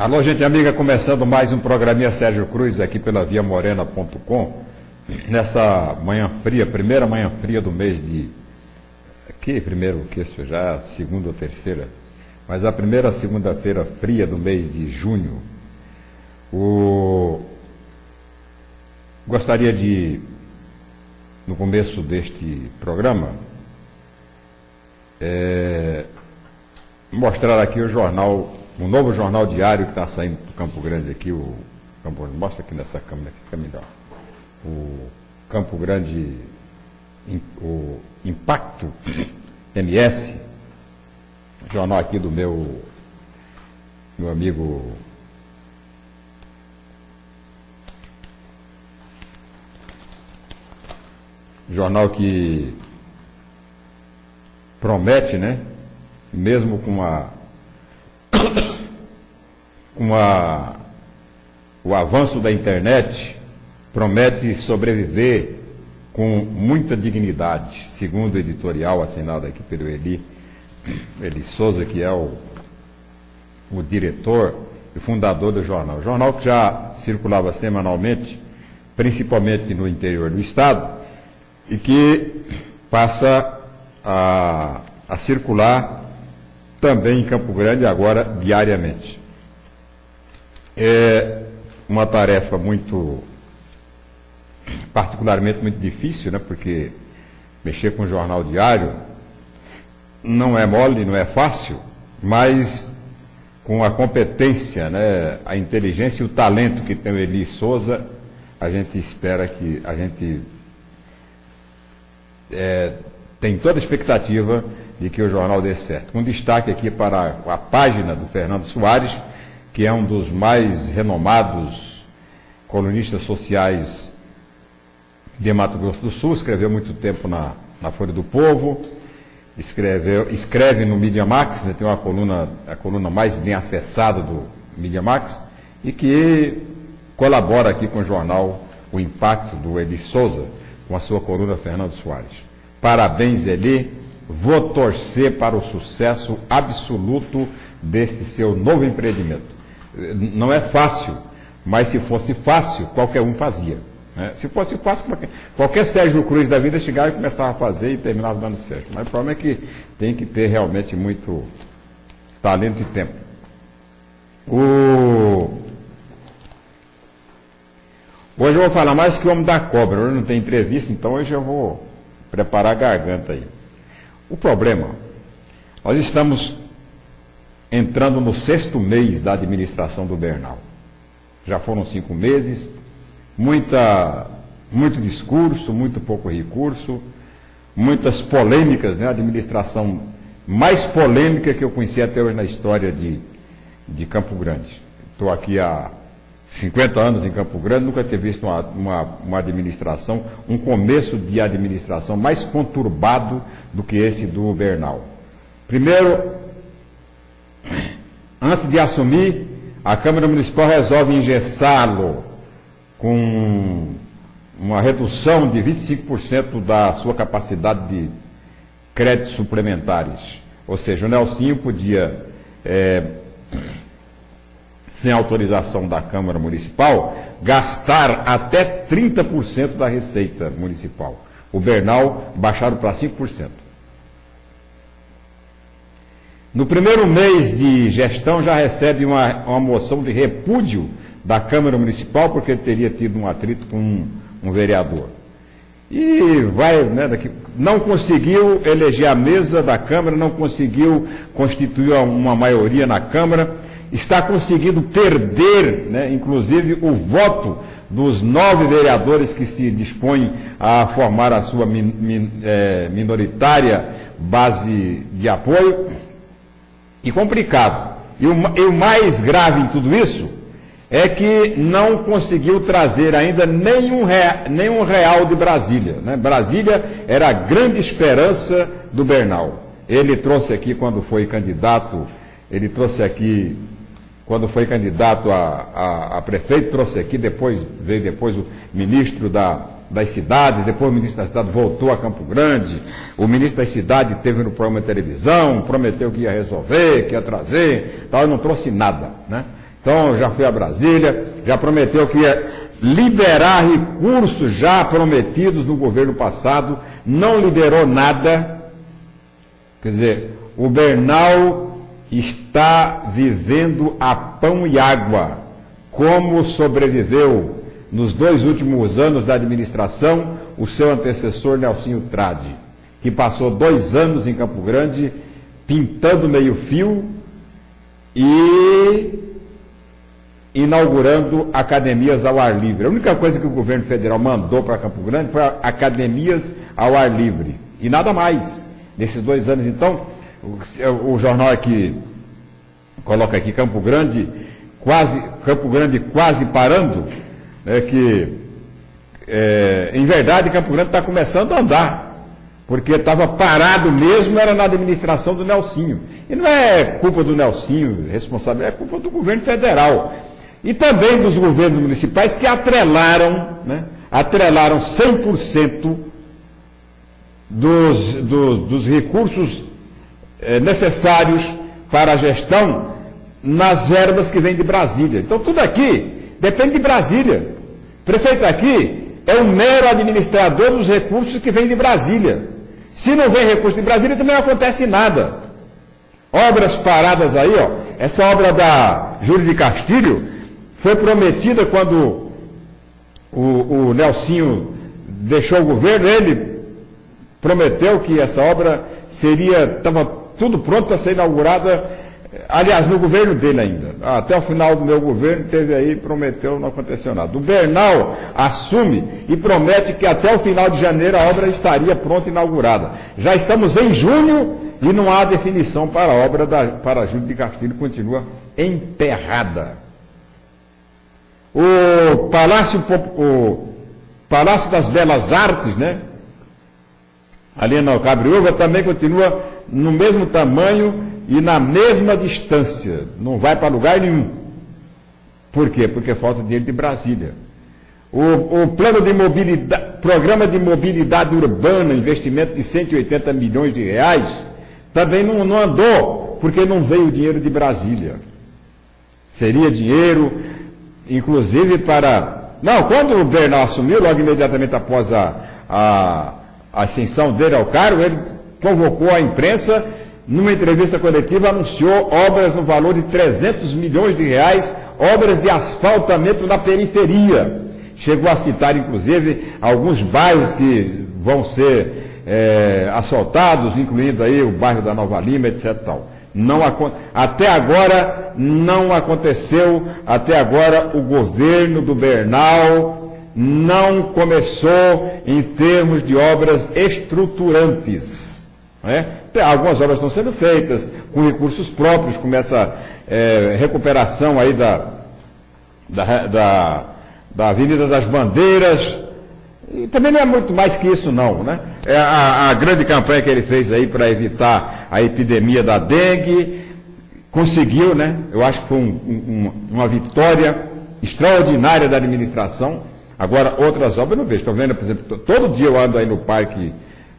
Alô, gente amiga, começando mais um programinha Sérgio Cruz aqui pela viamorena.com, nessa manhã fria, primeira manhã fria do mês de... que isso já, segunda ou terceira, mas a primeira segunda-feira fria do mês de junho. Gostaria de, no começo deste programa, mostrar aqui o jornal, um novo jornal diário que está saindo do Campo Grande aqui, mostra aqui nessa câmera, fica melhor. O Campo Grande, o Impacto MS, jornal aqui do meu amigo jornal que promete, né, mesmo com o avanço da internet, promete sobreviver com muita dignidade, segundo o editorial assinado aqui pelo Eli Souza, que é o diretor e fundador do jornal. O jornal que já circulava semanalmente, principalmente no interior do estado, e que passa a circular também em Campo Grande agora diariamente. É uma tarefa particularmente muito difícil, né? Porque mexer com jornal diário não é mole, não é fácil, mas com a competência, né, a inteligência e o talento que tem o Eli Souza, a gente espera que a gente tem toda a expectativa de que o jornal dê certo. Com destaque aqui para a página do Fernando Soares, que é um dos mais renomados colunistas sociais de Mato Grosso do Sul, escreveu muito tempo na Folha do Povo, escreve no Mídia Max, né, tem a coluna mais bem acessada do Mídia Max, e que colabora aqui com o jornal O Impacto, do Eli Souza, com a sua coluna Fernando Soares. Parabéns, Eli, vou torcer para o sucesso absoluto deste seu novo empreendimento. Não é fácil, mas se fosse fácil, qualquer um fazia, né? Se fosse fácil, qualquer Sérgio Cruz da vida chegava e começava a fazer e terminava dando certo. Mas o problema é que tem que ter realmente muito talento e tempo. Hoje eu vou falar mais que o Homem da Cobra. Hoje não tem entrevista, então hoje eu vou preparar a garganta aí. O problema, nós estamos entrando no 6º mês da administração do Bernal. Já foram 5 meses, muito discurso, muito pouco recurso, muitas polêmicas, né? A administração mais polêmica que eu conheci até hoje na história de Campo Grande. Estou aqui há 50 anos em Campo Grande, nunca tinha visto uma administração, um começo de administração mais conturbado do que esse do Bernal. Primeiro, antes de assumir, a Câmara Municipal resolve engessá-lo com uma redução de 25% da sua capacidade de créditos suplementares. Ou seja, o Nelsinho podia, sem autorização da Câmara Municipal, gastar até 30% da receita municipal. O Bernal baixaram para 5%. No primeiro mês de gestão já recebe uma moção de repúdio da Câmara Municipal, porque ele teria tido um atrito com um vereador. E vai, né, não conseguiu eleger a mesa da Câmara, não conseguiu constituir uma maioria na Câmara, está conseguindo perder, né, inclusive o voto dos 9 vereadores que se dispõem a formar a sua minoritária base de apoio. E complicado. E o mais grave em tudo isso é que não conseguiu trazer ainda nenhum real de Brasília, né? Brasília era a grande esperança do Bernal. Ele trouxe aqui quando foi candidato, a prefeito, trouxe aqui, veio depois o ministro das cidades, depois o ministro da cidade voltou a Campo Grande, o ministro da cidade teve no programa de televisão, prometeu que ia resolver, que ia trazer, tal, e não trouxe nada, né? Então, já foi a Brasília, já prometeu que ia liberar recursos já prometidos no governo passado, não liberou nada. Quer dizer, o Bernal está vivendo a pão e água, como sobreviveu nos 2 últimos anos da administração o seu antecessor Nelsinho Trade, que passou 2 anos em Campo Grande pintando meio-fio e inaugurando academias ao ar livre. A única coisa que o governo federal mandou para Campo Grande foi academias ao ar livre. E nada mais. Nesses 2 anos, então, o jornal aqui coloca aqui Campo Grande quase parando, né, em verdade, Campo Grande está começando a andar, porque estava parado mesmo, era na administração do Nelsinho. E não é culpa do Nelsinho, responsável, é culpa do governo federal. E também dos governos municipais que atrelaram 100% dos recursos necessários para a gestão nas verbas que vêm de Brasília. Então tudo aqui depende de Brasília. O prefeito aqui é um mero administrador dos recursos que vêm de Brasília. Se não vem recurso de Brasília, também não acontece nada. Obras paradas aí, ó. Essa obra da Júlio de Castilho foi prometida quando o Nelsinho deixou o governo. Ele prometeu que essa obra estava tudo pronto para ser inaugurada, aliás, no governo dele ainda. Até o final do meu governo teve aí, prometeu, não aconteceu nada. O Bernal assume e promete que até o final de janeiro a obra estaria pronta e inaugurada. Já estamos em junho e não há definição para a obra para Júlio de Castilho, continua emperrada. O Palácio das Belas Artes, né? Ali na Cabriúva, também continua no mesmo tamanho e na mesma distância. Não vai para lugar nenhum. Por quê? Porque falta dinheiro de Brasília. O Programa de Mobilidade Urbana, investimento de 180 milhões de reais, também não andou, porque não veio o dinheiro de Brasília. Seria dinheiro, inclusive para... Não, quando o Bernal assumiu, logo imediatamente após a ascensão dele ao cargo, ele convocou a imprensa, numa entrevista coletiva, anunciou obras no valor de 300 milhões de reais, obras de asfaltamento na periferia. Chegou a citar, inclusive, alguns bairros que vão ser asfaltados, incluindo aí o bairro da Nova Lima, etc. Tal. Até agora não aconteceu, até agora o governo do Bernal não começou em termos de obras estruturantes. Não é? Algumas obras estão sendo feitas com recursos próprios, como essa recuperação aí da Avenida das Bandeiras, e também não é muito mais que isso não, né? A grande campanha que ele fez aí para evitar a epidemia da dengue, conseguiu, né? Eu acho que foi uma vitória extraordinária da administração. Agora, outras obras eu não vejo. Estou vendo, por exemplo, todo dia eu ando aí no parque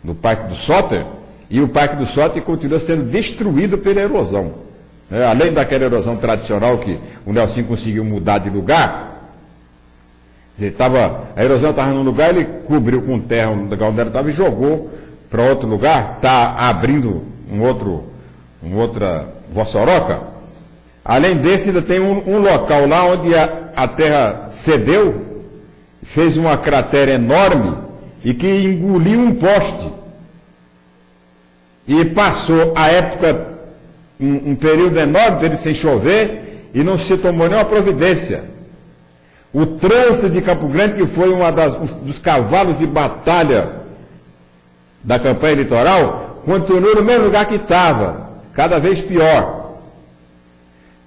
do Soter, e o Parque do Soter continua sendo destruído pela erosão. Além daquela erosão tradicional que o Nelsinho conseguiu mudar de lugar, a erosão estava num lugar, ele cobriu com terra no lugar onde ela estava e jogou para outro lugar, está abrindo outra Vossoroca. Além desse, ainda tem um local lá onde a terra cedeu, fez uma cratera enorme e que engoliu um poste. E passou a época, um período enorme dele sem chover, e não se tomou nenhuma providência. O trânsito de Campo Grande, que foi um dos cavalos de batalha da campanha eleitoral, continua no mesmo lugar que estava, cada vez pior.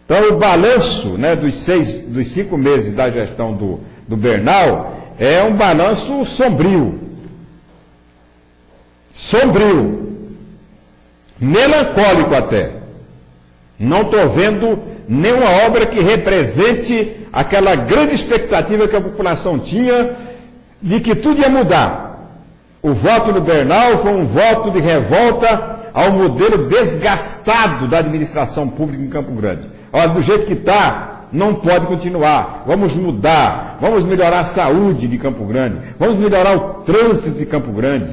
Então o balanço, né, dos 5 meses da gestão do Bernal é um balanço sombrio, melancólico até. Não estou vendo nenhuma obra que represente aquela grande expectativa que a população tinha de que tudo ia mudar. O voto no Bernal foi um voto de revolta ao modelo desgastado da administração pública em Campo Grande. Olha, do jeito que está, não pode continuar. Vamos mudar, vamos melhorar a saúde de Campo Grande, vamos melhorar o trânsito de Campo Grande,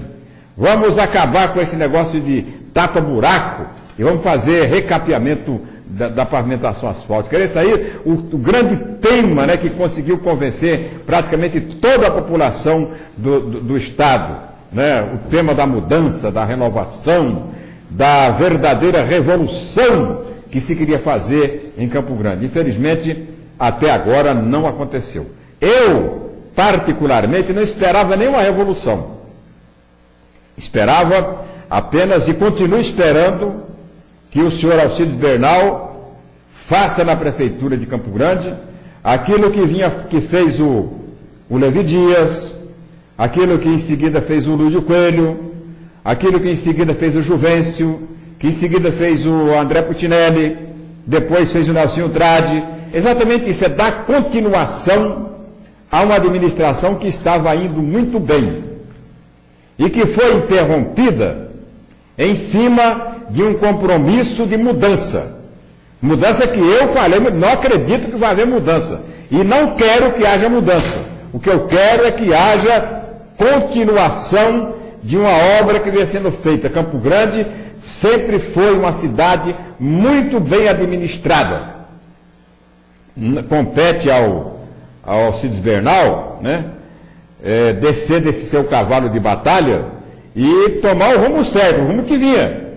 vamos acabar com esse negócio de tapa-buraco e vamos fazer recapeamento da pavimentação asfáltica. Esse aí, o grande tema, né, que conseguiu convencer praticamente toda a população do Estado, né, o tema da mudança, da renovação, da verdadeira revolução que se queria fazer em Campo Grande. Infelizmente, até agora não aconteceu. Eu, particularmente, não esperava nenhuma revolução. Esperava apenas, e continuo esperando, que o senhor Alcides Bernal faça na Prefeitura de Campo Grande aquilo que fez o Levi Dias, aquilo que em seguida fez o Lúcio Coelho, aquilo que em seguida fez o Juvencio, que em seguida fez o André Putinelli, depois fez o Nelsinho Tradi. Exatamente isso, é dar continuação a uma administração que estava indo muito bem e que foi interrompida em cima de um compromisso de mudança. Mudança que eu falei, não acredito que vai haver mudança. E não quero que haja mudança. O que eu quero é que haja continuação de uma obra que vem sendo feita. Campo Grande sempre foi uma cidade muito bem administrada. Compete ao Alcides Bernal, né, descer desse seu cavalo de batalha e tomar o rumo certo, o rumo que vinha.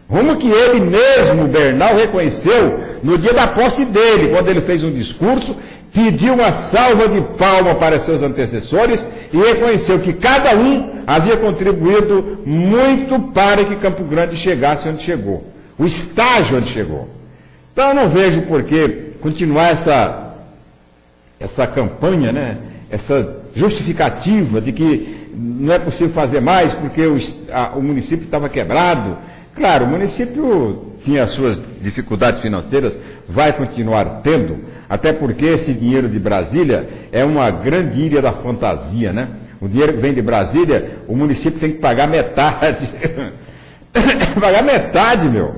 Rumo que ele mesmo, Bernal, reconheceu no dia da posse dele, quando ele fez um discurso, pediu uma salva de palmas para seus antecessores e reconheceu que cada um havia contribuído muito para que Campo Grande chegasse onde chegou, o estágio onde chegou. Então eu não vejo por que continuar essa campanha, né? Essa justificativa de que não é possível fazer mais porque o município estava quebrado. Claro, o município tinha as suas dificuldades financeiras, vai continuar tendo, até porque esse dinheiro de Brasília é uma grande ilha da fantasia, né? O dinheiro que vem de Brasília, o município tem que pagar metade. Pagar metade, meu.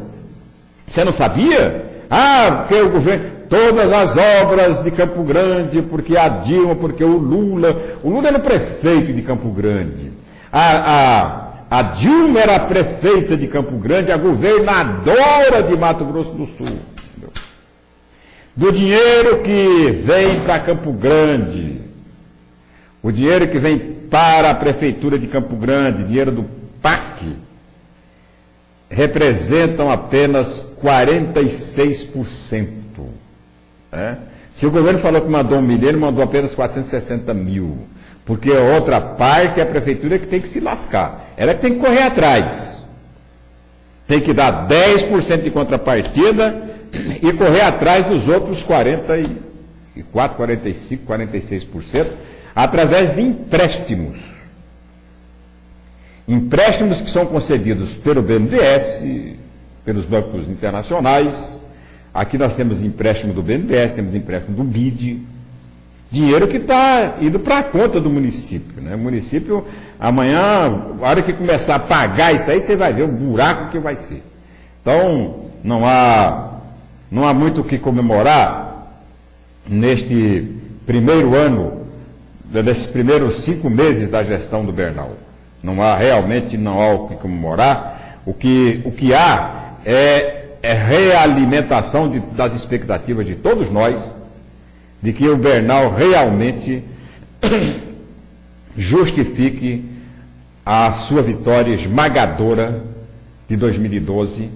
Você não sabia? Ah, porque o governo, todas as obras de Campo Grande, porque a Dilma, porque o Lula era o prefeito de Campo Grande. A Dilma era a prefeita de Campo Grande, a governadora de Mato Grosso do Sul. Do dinheiro que vem para Campo Grande, o dinheiro que vem para a prefeitura de Campo Grande, dinheiro do PAC, representam apenas 46%. Né? Se o governo falou que mandou 1 milhão, ele mandou apenas 460 mil. Porque a outra parte é a prefeitura que tem que se lascar. Ela que tem que correr atrás. Tem que dar 10% de contrapartida e correr atrás dos outros 44, 45, 46%, através de empréstimos. Empréstimos que são concedidos pelo BNDES, pelos bancos internacionais. Aqui nós temos empréstimo do BNDES, temos empréstimo do BID. Dinheiro que está indo para a conta do município. Né? O município, amanhã, a hora que começar a pagar isso aí, você vai ver o buraco que vai ser. Então, não há muito o que comemorar neste primeiro ano, nesses primeiros 5 meses da gestão do Bernal. Não há o que comemorar. O que há é realimentação das expectativas de todos nós, de que o Bernal realmente justifique a sua vitória esmagadora de 2012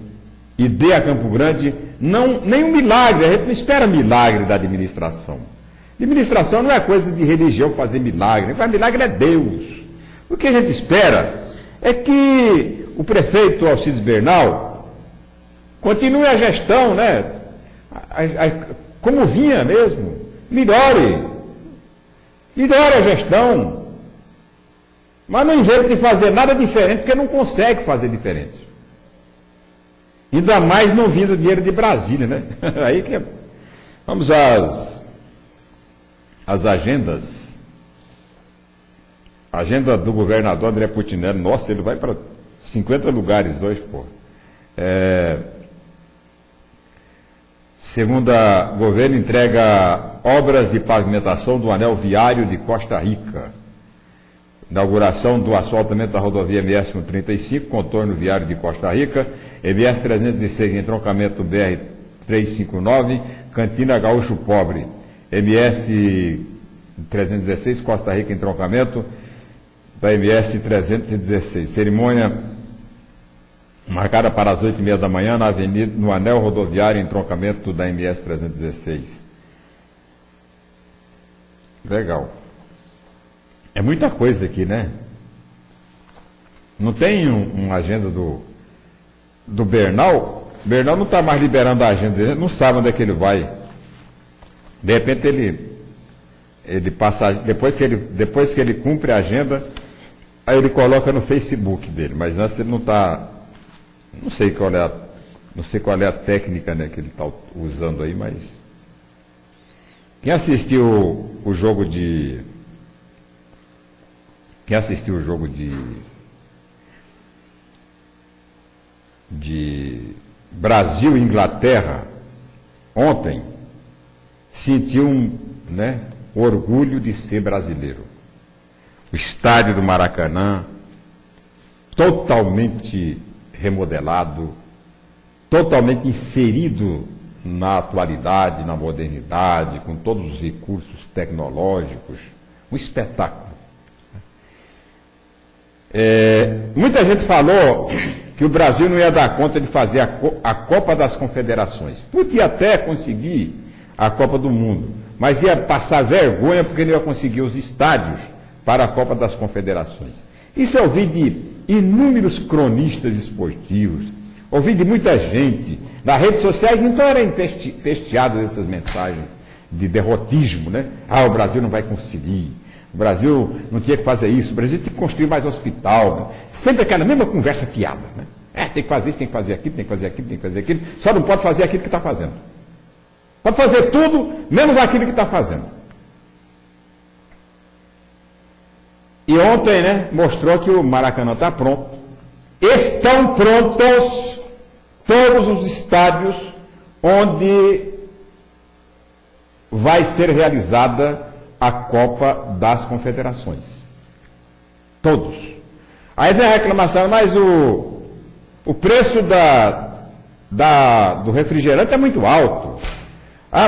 e dê a Campo Grande nenhum milagre. A gente não espera milagre da administração. Administração não é coisa de religião fazer milagre. Quem faz milagre é Deus. O que a gente espera é que o prefeito Alcides Bernal continue a gestão, né? Como vinha mesmo. Melhore a gestão, mas não invente de fazer nada diferente, porque não consegue fazer diferente. Ainda mais não vindo dinheiro de Brasília, né? Aí que é. Vamos às agendas. A agenda do governador André Putinelli, nossa, ele vai para 50 lugares hoje, pô. Segunda, governo entrega obras de pavimentação do anel viário de Costa Rica. Inauguração do asfaltamento da rodovia MS 135, contorno viário de Costa Rica, MS 316, entroncamento BR 359, Cantina Gaúcho Pobre, MS 316, Costa Rica, entroncamento da MS 316. Cerimônia marcada para as 8h30 da manhã na avenida, no anel rodoviário, entroncamento da MS 316. Legal. É muita coisa aqui, né? Não tem uma agenda do Bernal. Bernal não está mais liberando a agenda dele, não sabe onde é que ele vai. De repente ele passa, depois que ele cumpre a agenda, aí ele coloca no Facebook dele, mas antes ele não está, não sei qual é a técnica, né, que ele está usando aí, mas quem assistiu o jogo de Brasil e Inglaterra ontem sentiu orgulho de ser brasileiro. O estádio do Maracanã totalmente remodelado, totalmente inserido na atualidade, na modernidade, com todos os recursos tecnológicos, um espetáculo. Muita gente falou que o Brasil não ia dar conta de fazer a Copa das Confederações. Podia até conseguir a Copa do Mundo, mas ia passar vergonha porque não ia conseguir os estádios para a Copa das Confederações. Isso eu ouvi de inúmeros cronistas esportivos, ouvi de muita gente nas redes sociais, então era empesteado essas mensagens de derrotismo, né? O Brasil não vai conseguir. O Brasil não tinha que fazer isso, o Brasil tinha que construir mais hospital. Né? Sempre aquela mesma conversa fiada. Né? Tem que fazer isso, tem que fazer aquilo, tem que fazer aquilo, tem que fazer aquilo. Só não pode fazer aquilo que está fazendo. Pode fazer tudo, menos aquilo que está fazendo. E ontem, né, mostrou que o Maracanã está pronto. Estão prontos todos os estádios onde vai ser realizada a Copa das Confederações. Todos. Aí vem a reclamação, mas o preço do refrigerante é muito alto.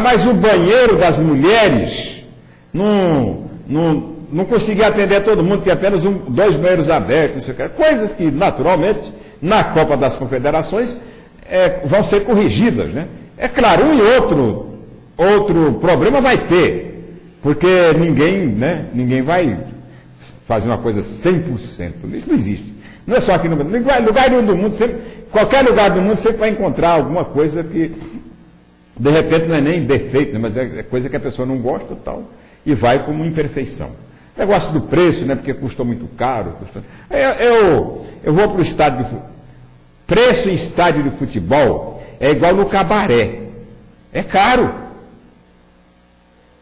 Mas o banheiro das mulheres não conseguia atender todo mundo, tinha apenas 2 banheiros abertos, não sei o que. Coisas que, naturalmente, na Copa das Confederações vão ser corrigidas. Né? É claro, um e outro problema vai ter. Porque ninguém vai fazer uma coisa 100%. Isso não existe. Não é só aqui no Brasil. Lugar do mundo, qualquer lugar do mundo sempre vai encontrar alguma coisa que, de repente, não é nem defeito, né, mas é coisa que a pessoa não gosta e tal, e vai como imperfeição. Negócio do preço, né, porque custou muito caro. Eu vou para o estádio de futebol. Preço em estádio de futebol é igual no cabaré. É caro.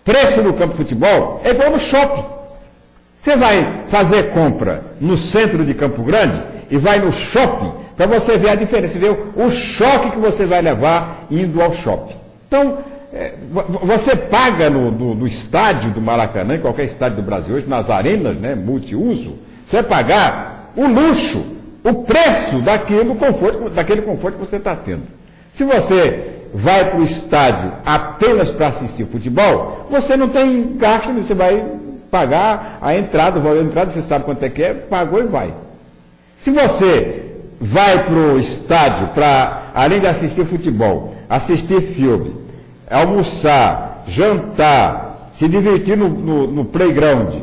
Preço no campo de futebol é igual no shopping. Você vai fazer compra no centro de Campo Grande e vai no shopping para você ver a diferença, ver o choque que você vai levar indo ao shopping. Então, você paga no estádio do Maracanã, em qualquer estádio do Brasil hoje, nas arenas, né, multiuso, você vai pagar o luxo, o preço daquele conforto que você está tendo. Se você vai para o estádio apenas para assistir futebol, você não tem gasto, você vai pagar a entrada, o valor da entrada, você sabe quanto é que é, pagou e vai. Se você vai para o estádio para, além de assistir futebol, assistir filme, almoçar, jantar, se divertir no playground,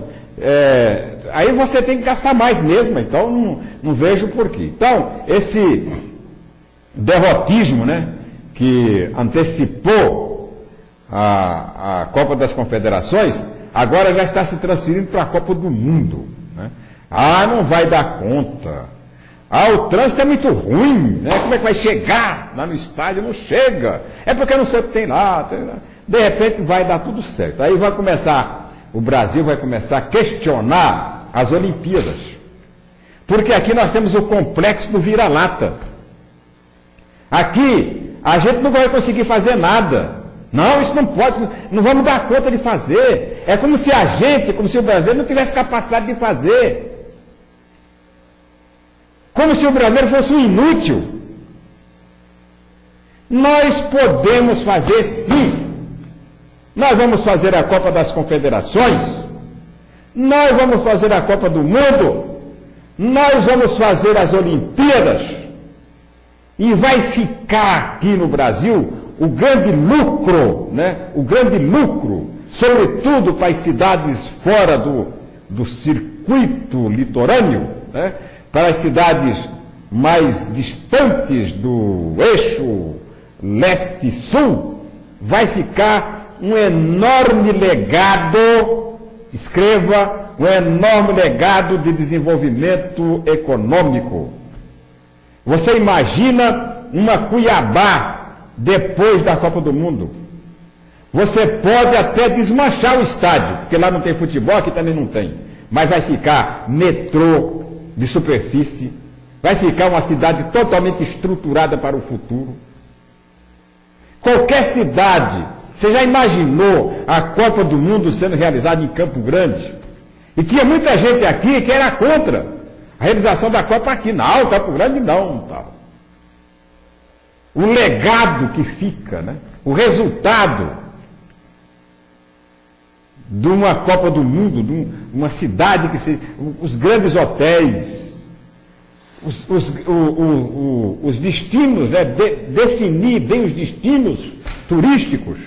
aí você tem que gastar mais mesmo, então não vejo porquê. Então, esse derrotismo, né, que antecipou a Copa das Confederações, agora já está se transferindo para a Copa do Mundo. Né? Não vai dar conta. O trânsito é muito ruim, né? Como é que vai chegar lá no estádio? Não chega. É porque não sei o que tem lá. De repente vai dar tudo certo. Aí o Brasil vai começar a questionar as Olimpíadas. Porque aqui nós temos o complexo do vira-lata. Aqui a gente não vai conseguir fazer nada. Não, isso não pode, não vamos dar conta de fazer. É como se a gente, como se o brasileiro não tivesse capacidade de fazer. Como se o brasileiro fosse um inútil. Nós podemos fazer sim. Nós vamos fazer a Copa das Confederações. Nós vamos fazer a Copa do Mundo. Nós vamos fazer as Olimpíadas. E vai ficar aqui no Brasil o grande lucro, né? O grande lucro, sobretudo para as cidades fora do circuito litorâneo, né? Para as cidades mais distantes do eixo leste-sul, vai ficar um enorme legado, escreva, um enorme legado de desenvolvimento econômico. Você imagina uma Cuiabá depois da Copa do Mundo? Você pode até desmanchar o estádio, porque lá não tem futebol, aqui também não tem. Mas vai ficar metrô de superfície, vai ficar uma cidade totalmente estruturada para o futuro. Qualquer cidade, você já imaginou a Copa do Mundo sendo realizada em Campo Grande? E tinha muita gente aqui que era contra a realização da Copa aqui. Não, Campo Grande não. Tal. O legado que fica, né? O resultado de uma Copa do Mundo, de uma cidade que os grandes hotéis, os destinos, né? Definir bem os destinos turísticos.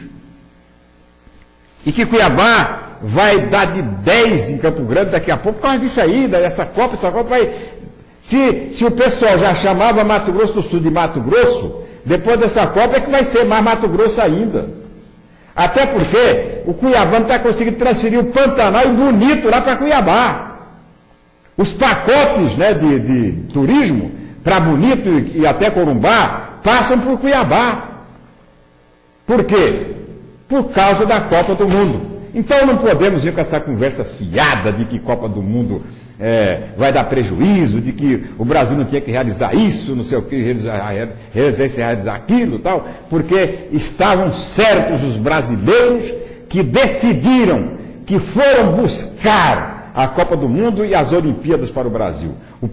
E que Cuiabá vai dar de 10 em Campo Grande daqui a pouco, por causa disso aí, essa Copa vai... Se o pessoal já chamava Mato Grosso do Sul de Mato Grosso, depois dessa Copa é que vai ser mais Mato Grosso ainda. Até porque o Cuiabá não está conseguindo transferir o Pantanal e Bonito lá para Cuiabá. Os pacotes, né, de turismo para Bonito e até Corumbá passam por Cuiabá. Por quê? Por causa da Copa do Mundo. Então não podemos vir com essa conversa fiada de que Copa do Mundo vai dar prejuízo, de que o Brasil não tinha que realizar isso, não sei o que, realizar aquilo, tal, porque estavam certos os brasileiros que decidiram, que foram buscar a Copa do Mundo e as Olimpíadas para o Brasil. O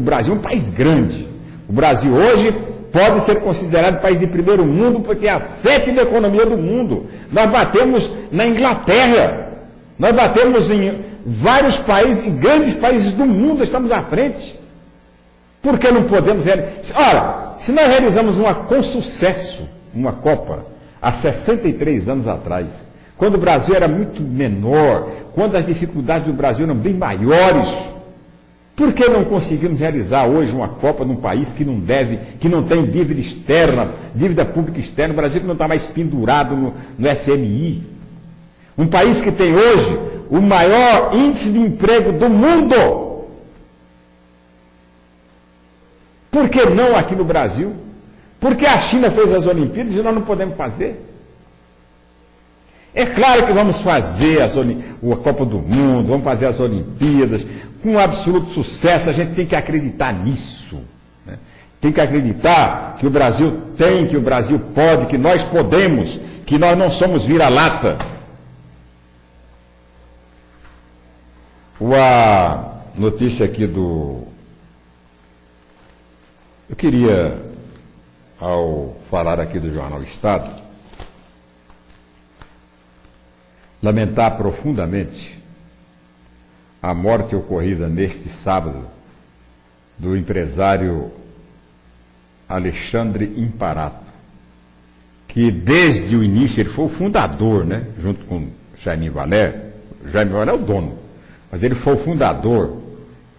Brasil é um país grande. O Brasil hoje pode ser considerado país de primeiro mundo porque é a 7ª economia do mundo. Nós batemos na Inglaterra, nós batemos em vários países, em grandes países do mundo, estamos à frente. Por que não podemos realizar? Ora, se nós realizamos com sucesso uma Copa há 63 anos atrás, quando o Brasil era muito menor, quando as dificuldades do Brasil eram bem maiores, por que não conseguimos realizar hoje uma Copa num país que não tem dívida externa, dívida pública externa, o Brasil que não está mais pendurado no FMI? Um país que tem hoje o maior índice de emprego do mundo. Por que não aqui no Brasil? Porque a China fez as Olimpíadas e nós não podemos fazer? É claro que vamos fazer a Copa do Mundo, vamos fazer as Olimpíadas, com absoluto sucesso, a gente tem que acreditar nisso. Né? Tem que acreditar que o Brasil tem, que o Brasil pode, que nós podemos, que nós não somos vira-lata. A notícia aqui eu queria, ao falar aqui do Jornal Estado, lamentar profundamente a morte ocorrida neste sábado do empresário Alexandre Imparato, que desde o início ele foi o fundador, né, junto com Jaime Valer. Jaime Valer é o dono, mas ele foi o fundador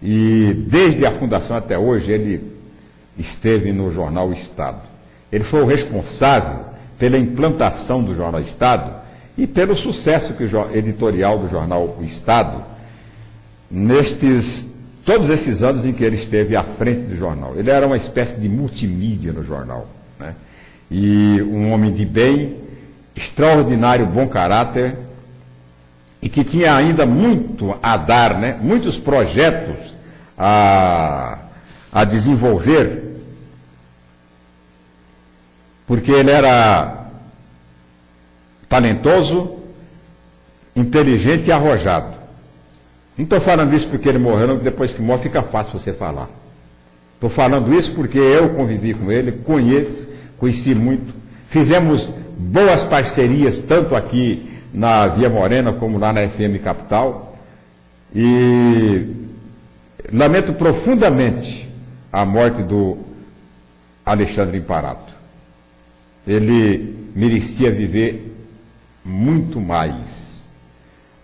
e desde a fundação até hoje ele esteve no Jornal Estado. Ele foi o responsável pela implantação do Jornal Estado e pelo sucesso editorial do Jornal Estado todos esses anos em que ele esteve à frente do jornal. Ele era uma espécie de multimídia no jornal, né? E um homem de bem, extraordinário bom caráter, e que tinha ainda muito a dar, né? Muitos projetos a desenvolver. porque ele era talentoso, inteligente e arrojado. Não estou falando isso porque ele morreu, não, depois que morre fica fácil você falar. Estou falando isso porque eu convivi com ele, conheci muito, fizemos boas parcerias, tanto aqui na Via Morena como lá na FM Capital, e lamento profundamente a morte do Alexandre Imparato. Ele merecia viver muito mais.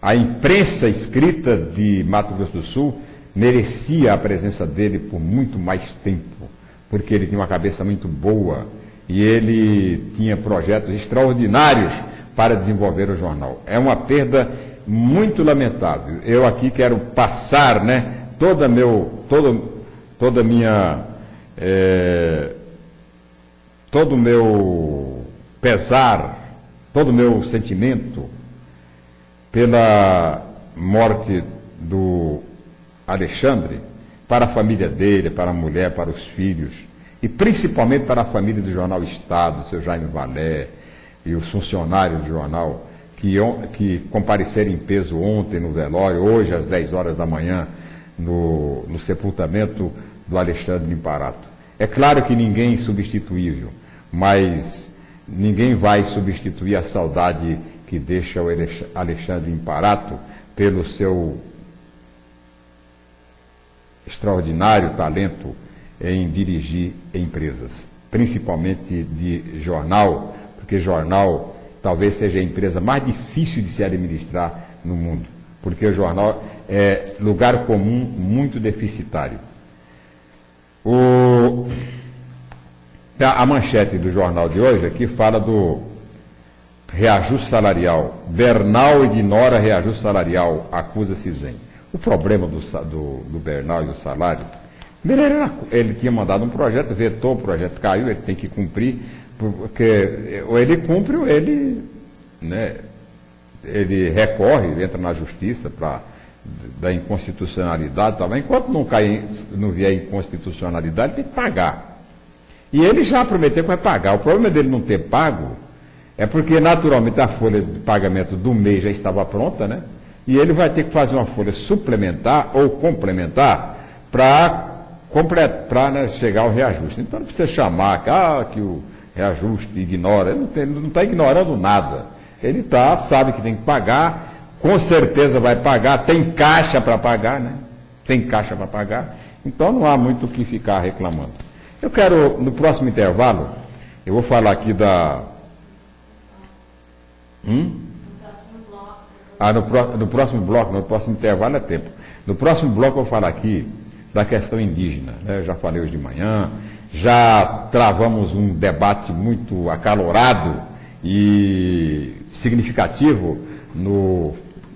A imprensa escrita de Mato Grosso do Sul merecia a presença dele por muito mais tempo, porque ele tinha uma cabeça muito boa e ele tinha projetos extraordinários para desenvolver o jornal. É uma perda muito lamentável. Eu aqui quero passar, né, todo o meu pesar, todo o meu sentimento pela morte do Alexandre, para a família dele, para a mulher, para os filhos, e principalmente para a família do Jornal Estado, o seu Jaime Valé, e os funcionários do jornal, que compareceram em peso ontem no velório, hoje às 10 horas da manhã, no sepultamento do Alexandre Imparato. É claro que ninguém é insubstituível, mas ninguém vai substituir a saudade que deixa o Alexandre Imparato pelo seu extraordinário talento em dirigir empresas, principalmente de jornal, porque jornal talvez seja a empresa mais difícil de se administrar no mundo, porque o jornal é lugar comum muito deficitário. A manchete do jornal de hoje aqui fala do reajuste salarial. Bernal ignora reajuste salarial, acusa Cizem. O problema do Bernal e do salário, ele tinha mandado um projeto, vetou, o projeto caiu, ele tem que cumprir, porque ou ele cumpre ou ele, né, ele recorre, entra na justiça da inconstitucionalidade também. Enquanto não vier inconstitucionalidade, tem que pagar. E ele já prometeu que vai pagar. O problema dele não ter pago é porque, naturalmente, a folha de pagamento do mês já estava pronta, né? E ele vai ter que fazer uma folha suplementar ou complementar para né, chegar ao reajuste. Então não precisa chamar que o reajuste ignora. Ele não está ignorando nada. Ele sabe que tem que pagar, com certeza vai pagar, tem caixa para pagar, né? Tem caixa para pagar. Então não há muito o que ficar reclamando. Eu quero, no próximo intervalo, eu vou falar aqui no próximo bloco, no próximo intervalo é tempo. No próximo bloco eu vou falar aqui da questão indígena, né? Eu já falei hoje de manhã, já travamos um debate muito acalorado e significativo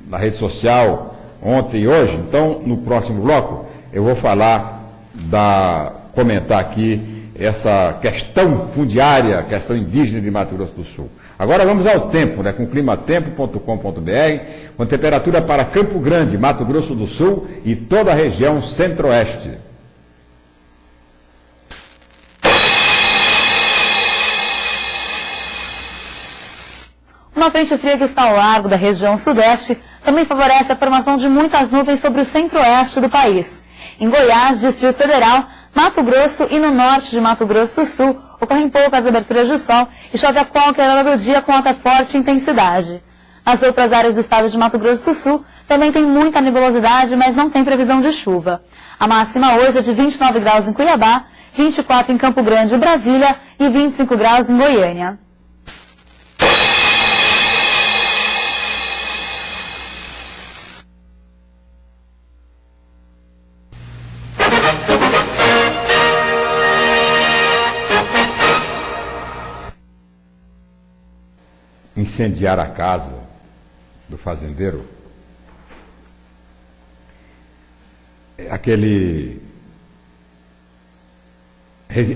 na rede social ontem e hoje. Então, no próximo bloco, eu vou comentar aqui essa questão fundiária, questão indígena de Mato Grosso do Sul. Agora vamos ao tempo, né, com climatempo.com.br, com temperatura para Campo Grande, Mato Grosso do Sul e toda a região centro-oeste. Uma frente fria que está ao largo da região sudeste também favorece a formação de muitas nuvens sobre o centro-oeste do país. Em Goiás, Distrito Federal, Mato Grosso e no norte de Mato Grosso do Sul, ocorrem poucas aberturas de sol e chove a qualquer hora do dia com alta forte intensidade. Nas outras áreas do estado de Mato Grosso do Sul, também tem muita nebulosidade, mas não tem previsão de chuva. A máxima hoje é de 29 graus em Cuiabá, 24 em Campo Grande e Brasília e 25 graus em Goiânia. Incendiar a casa do fazendeiro,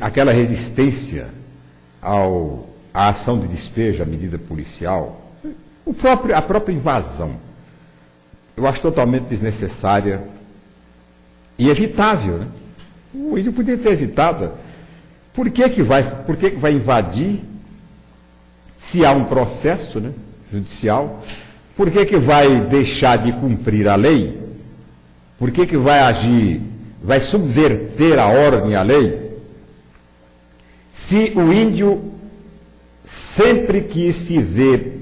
aquela resistência à ação de despejo, à medida policial, a própria invasão, eu acho totalmente desnecessária e evitável, né? O índio podia ter evitado. Por que vai invadir Se há um processo, né, judicial, por que vai deixar de cumprir a lei? Por que vai agir, vai subverter a ordem e a lei? Se o índio, sempre que se vê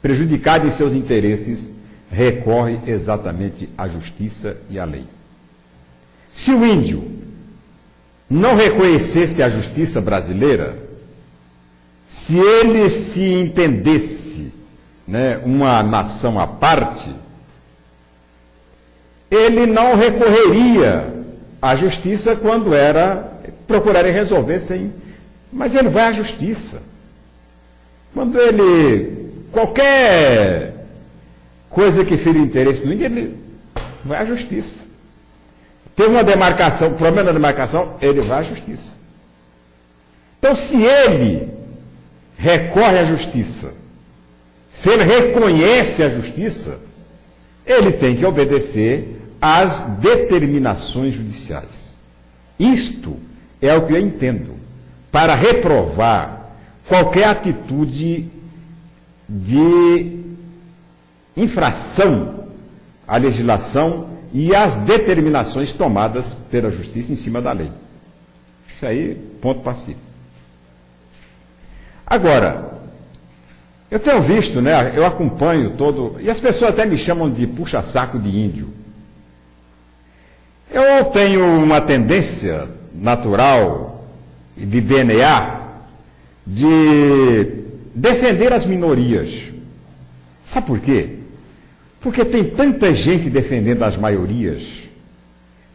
prejudicado em seus interesses, recorre exatamente à justiça e à lei. Se o índio não reconhecesse a justiça brasileira, se ele se entendesse, né, uma nação à parte, ele não recorreria à justiça quando procuraria resolver sem... Mas ele vai à justiça. Quando qualquer coisa que fira o interesse do índio, ele vai à justiça. Tem uma demarcação, problema na demarcação, ele vai à justiça. Então, se ele recorre à justiça, se ele reconhece a justiça, ele tem que obedecer às determinações judiciais. Isto é o que eu entendo para reprovar qualquer atitude de infração à legislação e às determinações tomadas pela justiça em cima da lei. Isso aí, ponto pacífico. Agora, eu tenho visto, né, eu acompanho e as pessoas até me chamam de puxa-saco de índio. Eu tenho uma tendência natural e de DNA de defender as minorias. Sabe por quê? Porque tem tanta gente defendendo as maiorias,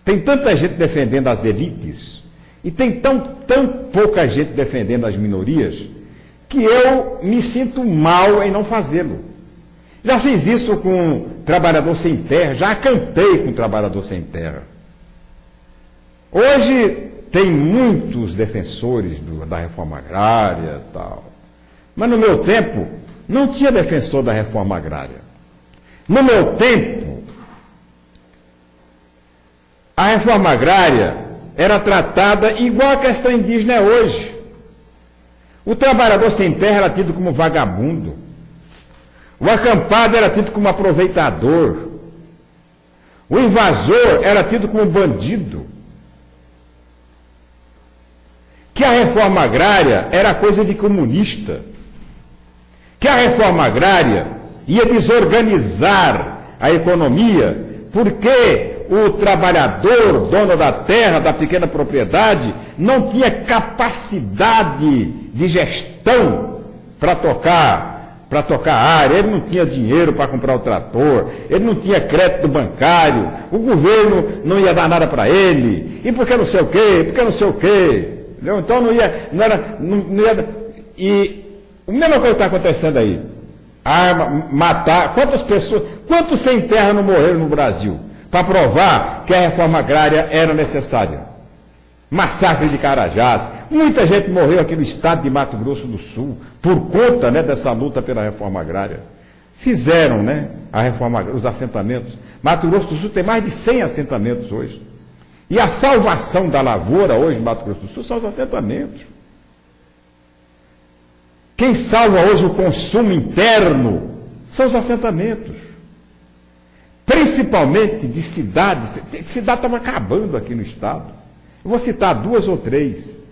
tem tanta gente defendendo as elites, e tem tão pouca gente defendendo as minorias, que eu me sinto mal em não fazê-lo. Já fiz isso com trabalhador sem terra, já acampei com trabalhador sem terra. Hoje tem muitos defensores da reforma agrária e tal, mas no meu tempo não tinha defensor da reforma agrária. No meu tempo, a reforma agrária era tratada igual a questão indígena é hoje. O trabalhador sem terra era tido como vagabundo. O acampado era tido como aproveitador. O invasor era tido como bandido. Que a reforma agrária era coisa de comunista. Que a reforma agrária ia desorganizar a economia, porque o trabalhador, dono da terra, da pequena propriedade, não tinha capacidade de gestão para tocar a área, ele não tinha dinheiro para comprar o trator, ele não tinha crédito bancário, o governo não ia dar nada para ele, e porque não sei o quê, porque não sei o quê. Entendeu? Então não ia. E a mesma coisa está acontecendo aí. Arma, matar. Quantos sem terra não morreram no Brasil para provar que a reforma agrária era necessária? Massacre de Carajás. Muita gente morreu aqui no estado de Mato Grosso do Sul por conta, né, dessa luta pela reforma agrária. Fizeram, né, os assentamentos. Mato Grosso do Sul tem mais de 100 assentamentos hoje. E a salvação da lavoura hoje em Mato Grosso do Sul são os assentamentos. Quem salva hoje o consumo interno são os assentamentos. Principalmente de cidades. Cidade estava acabando aqui no estado. Eu vou citar 2 ou 3.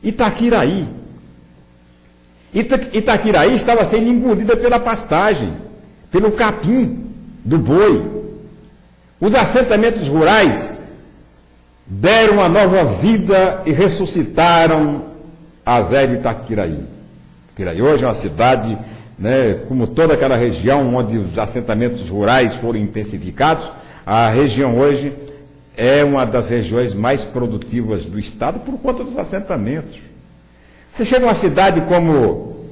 Itaquiraí. Itaquiraí estava sendo engolida pela pastagem, pelo capim do boi. Os assentamentos rurais deram uma nova vida e ressuscitaram a velha Itaquiraí. Itaquiraí hoje é uma cidade, né, como toda aquela região onde os assentamentos rurais foram intensificados, a região hoje é uma das regiões mais produtivas do estado por conta dos assentamentos. Você chega a uma cidade como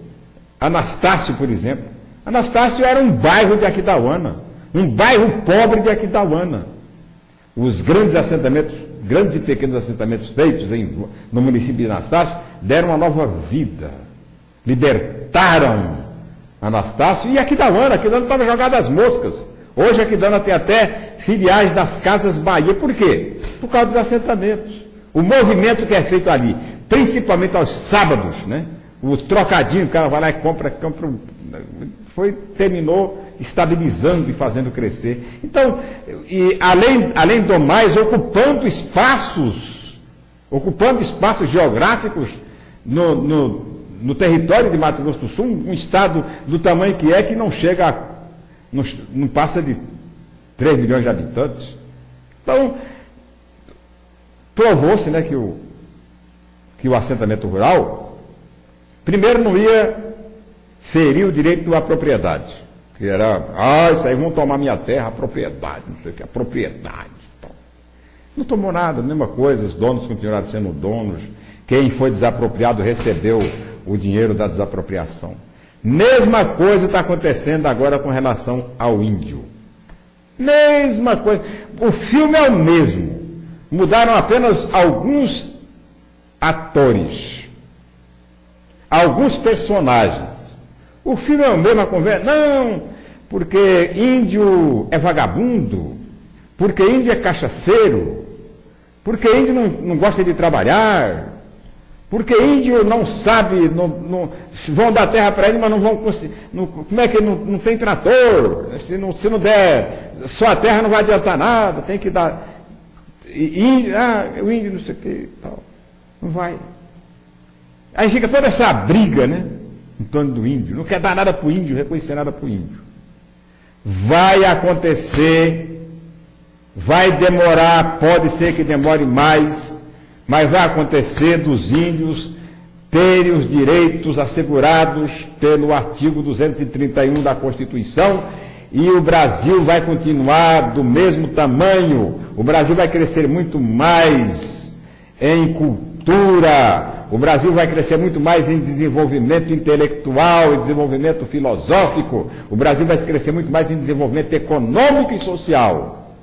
Anastácio, por exemplo. Anastácio era um bairro de Aquidauana, um bairro pobre de Aquidauana. Os grandes assentamentos, grandes e pequenos assentamentos feitos no município de Anastácio, deram uma nova vida, libertaram Anastácio e Aquidauana estava jogada às moscas. Hoje Aquidauana tem até filiais das Casas Bahia. Por quê? Por causa dos assentamentos. O movimento que é feito ali, principalmente aos sábados, né? o trocadinho, o cara vai lá e compra terminou estabilizando e fazendo crescer. Então, e além do mais, ocupando espaços geográficos no território de Mato Grosso do Sul, um estado do tamanho que é, que não chega não passa de 3 milhões de habitantes. Então, provou-se, né, que o assentamento rural, primeiro, não ia ferir o direito à propriedade, que era, isso aí, vão tomar minha terra, a propriedade, não sei o que, a propriedade. Então, não tomou nada, mesma coisa, os donos continuaram sendo donos, quem foi desapropriado recebeu o dinheiro da desapropriação. Mesma coisa está acontecendo agora com relação ao índio. Mesma coisa. O filme é o mesmo. Mudaram apenas alguns atores, alguns personagens. O filme é o mesmo, a conversa. Não, porque índio é vagabundo, porque índio é cachaceiro, porque índio não gosta de trabalhar, porque índio não sabe, vão dar terra para ele, mas não vão conseguir. Como é que não tem trator? Se não der, só a terra não vai adiantar nada, tem que dar. O índio não sei o que, tal. Não vai. Aí fica toda essa briga, né? Em torno do índio. Não quer dar nada para o índio, reconhecer nada para o índio. Vai acontecer, vai demorar, pode ser que demore mais, mas vai acontecer dos índios terem os direitos assegurados pelo artigo 231 da Constituição, e o Brasil vai continuar do mesmo tamanho, o Brasil vai crescer muito mais em cultura, o Brasil vai crescer muito mais em desenvolvimento intelectual, em desenvolvimento filosófico, o Brasil vai crescer muito mais em desenvolvimento econômico e social.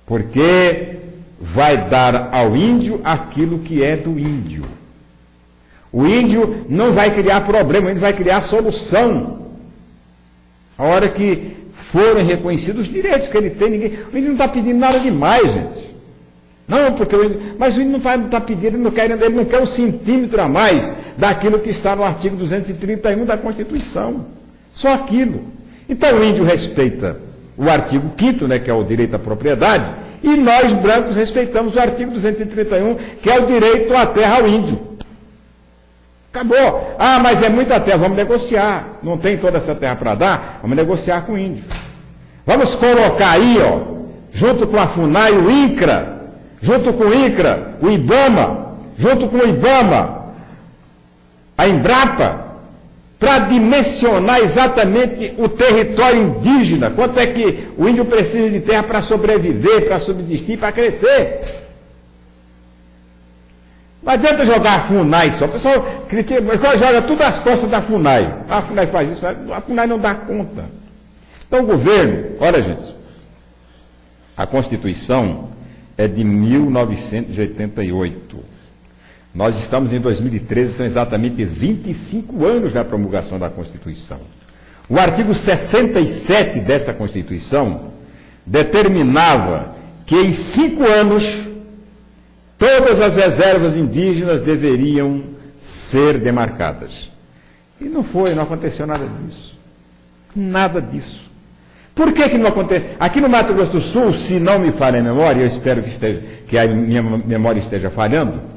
Porque vai dar ao índio aquilo que é do índio. O índio não vai criar problema, o índio vai criar solução. A hora que forem reconhecidos os direitos que ele tem, o índio não está pedindo nada demais, gente. Não, porque mas o índio não está pedindo, ele não quer um centímetro a mais daquilo que está no artigo 231 da Constituição. Só aquilo. Então o índio respeita o artigo 5º, né, que é o direito à propriedade, e nós, brancos, respeitamos o artigo 231, que é o direito à terra ao índio. Acabou. Mas é muita terra, vamos negociar. Não tem toda essa terra para dar, vamos negociar com o índio. Vamos colocar aí, junto com a FUNAI, o INCRA, junto com o INCRA, o IBAMA, junto com o IBAMA, a Embrapa, para dimensionar exatamente o território indígena, quanto é que o índio precisa de terra para sobreviver, para subsistir, para crescer. Não adianta jogar a FUNAI só. O pessoal joga tudo às costas da FUNAI. A FUNAI faz isso, a FUNAI não dá conta. Então o governo, olha gente, a Constituição é de 1988. Nós estamos em 2013, são exatamente 25 anos da promulgação da Constituição. O artigo 67 dessa Constituição determinava que em 5 anos todas as reservas indígenas deveriam ser demarcadas. E não aconteceu nada disso. Nada disso. Por que não aconteceu? Aqui no Mato Grosso do Sul, se não me falha a memória, eu espero que a minha memória esteja falhando,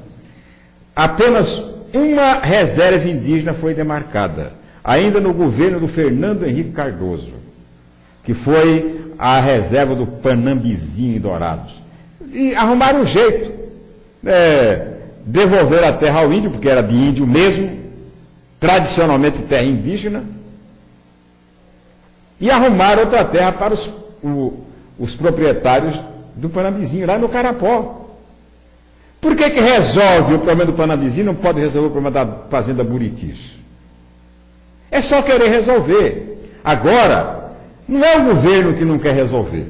apenas uma reserva indígena foi demarcada, ainda no governo do Fernando Henrique Cardoso, que foi a reserva do Panambizinho em Dourados. E arrumaram um jeito, devolver a terra ao índio, porque era de índio mesmo, tradicionalmente terra indígena, e arrumaram outra terra para os proprietários do Panambizinho, lá no Carapó. Por que resolve o problema do Panambizinho e não pode resolver o problema da Fazenda Buritis? É só querer resolver. Agora, não é o governo que não quer resolver.